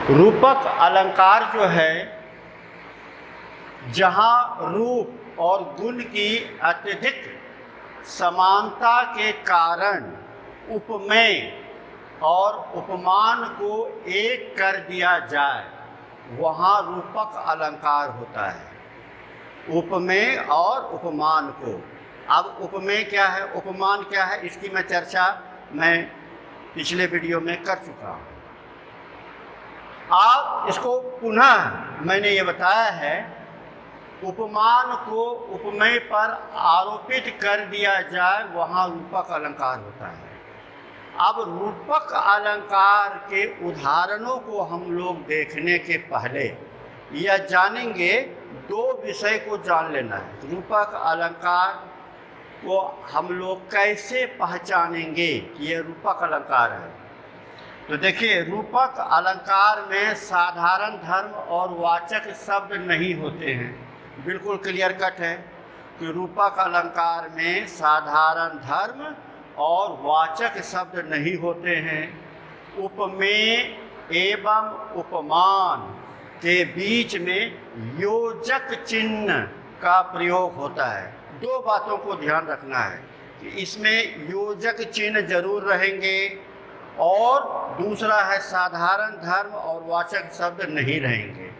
रूपक अलंकार जो है, जहाँ रूप और गुण की अत्यधिक समानता के कारण उपमेय और उपमान को एक कर दिया जाए, वहाँ रूपक अलंकार होता है। उपमेय और उपमान को, अब उपमेय क्या है, उपमान क्या है, इसकी मैं चर्चा पिछले वीडियो में कर चुका हूँ। अब इसको पुनः मैंने ये बताया है, उपमान को उपमेय पर आरोपित कर दिया जाए, वहाँ रूपक अलंकार होता है। अब रूपक अलंकार के उदाहरणों को हम लोग देखने के पहले यह जानेंगे, दो विषय को जान लेना है। रूपक अलंकार को हम लोग कैसे पहचानेंगे कि यह रूपक अलंकार है। तो देखिए, रूपक अलंकार में साधारण धर्म और वाचक शब्द नहीं होते हैं। बिल्कुल क्लियर कट है कि रूपक अलंकार में साधारण धर्म और वाचक शब्द नहीं होते हैं। उपमेय एवं उपमान के बीच में योजक चिन्ह का प्रयोग होता है। दो बातों को ध्यान रखना है कि इसमें योजक चिन्ह जरूर रहेंगे, और दूसरा है साधारण धर्म और वाचक शब्द नहीं रहेंगे।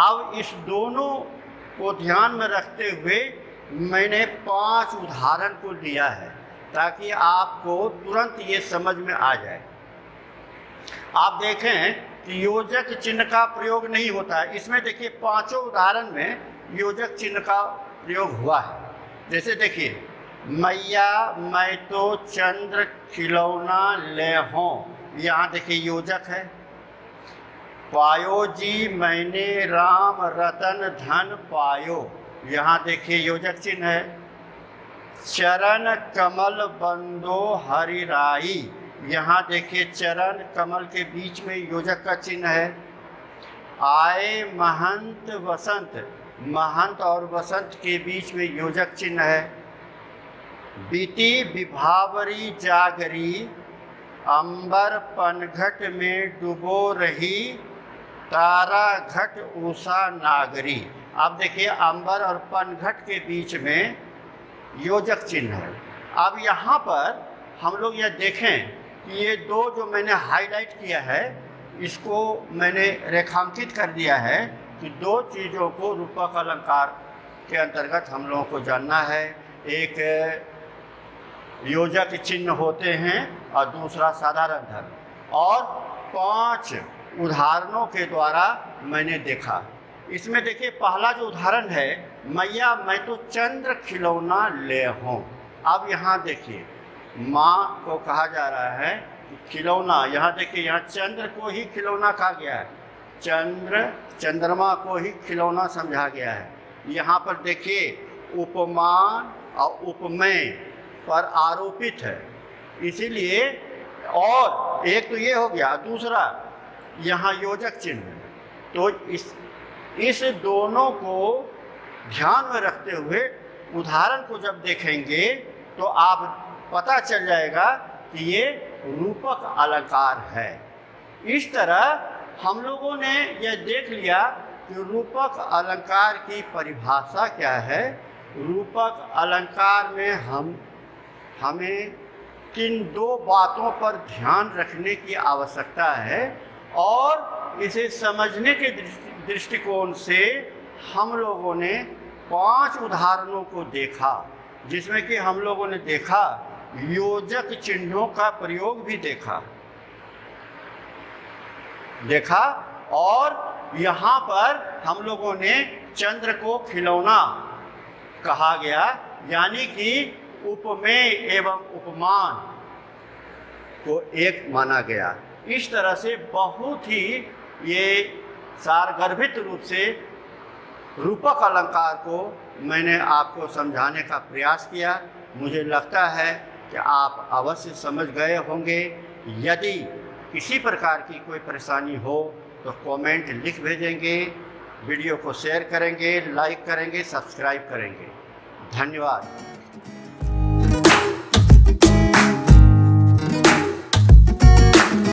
अब इस दोनों को ध्यान में रखते हुए मैंने 5 उदाहरण को लिया है, ताकि आपको तुरंत ये समझ में आ जाए। आप देखें कि योजक चिन्ह का प्रयोग नहीं होता है। इसमें देखिए, 5 उदाहरण में योजक चिन्ह का प्रयोग हुआ है। जैसे देखिए, मैया मैं तो चंद्र खिलौना ले हों, यहाँ देखिए योजक है। पायो जी मैंने राम रतन धन पायो, यहाँ देखिए योजक चिन्ह है। चरण कमल बंदो हरिराई, यहाँ देखिए चरण कमल के बीच में योजक का चिन्ह है। आए महंत वसंत, महंत और वसंत के बीच में योजक चिन्ह है। बीती विभावरी जागरी, अंबर पनघट में डुबो रही, तारा घट उषा नागरी। अब देखिए, अंबर और पनघट के बीच में योजक चिन्ह है। अब यहाँ पर हम लोग यह देखें कि ये दो जो मैंने हाईलाइट किया है, इसको मैंने रेखांकित कर दिया है कि दो चीज़ों को रूपक अलंकार के अंतर्गत हम लोगों को जानना है। एक योजक चिन्ह होते हैं और दूसरा साधारण धर्म, और 5 उदाहरणों के द्वारा मैंने देखा। इसमें देखिए, पहला जो उदाहरण है, मैया मैं तो चंद्र खिलौना ले हों। अब यहाँ देखिए, माँ को कहा जा रहा है खिलौना। यहाँ देखिए, यहाँ चंद्र को ही खिलौना कहा गया है, चंद्रमा को ही खिलौना समझा गया है। यहाँ पर देखिए, उपमान और उपमेय पर आरोपित है, इसीलिए। और एक तो ये हो गया, दूसरा यहाँ योजक चिन्ह। तो इस दोनों को ध्यान में रखते हुए उदाहरण को जब देखेंगे तो आप पता चल जाएगा कि ये रूपक अलंकार है। इस तरह हम लोगों ने यह देख लिया कि रूपक अलंकार की परिभाषा क्या है, रूपक अलंकार में हमें किन 2 बातों पर ध्यान रखने की आवश्यकता है, और इसे समझने के दृष्टिकोण से हम लोगों ने 5 उदाहरणों को देखा, जिसमें कि हम लोगों ने देखा योजक चिन्हों का प्रयोग भी देखा, और यहाँ पर हम लोगों ने चंद्र को खिलौना कहा गया, यानी कि उपमेय एवं उपमान को एक माना गया। इस तरह से बहुत ही ये सारगर्भित रूप से रूपक अलंकार को मैंने आपको समझाने का प्रयास किया। मुझे लगता है कि आप अवश्य समझ गए होंगे। यदि किसी प्रकार की कोई परेशानी हो तो कमेंट लिख भेजेंगे, वीडियो को शेयर करेंगे, लाइक करेंगे, सब्सक्राइब करेंगे। धन्यवाद।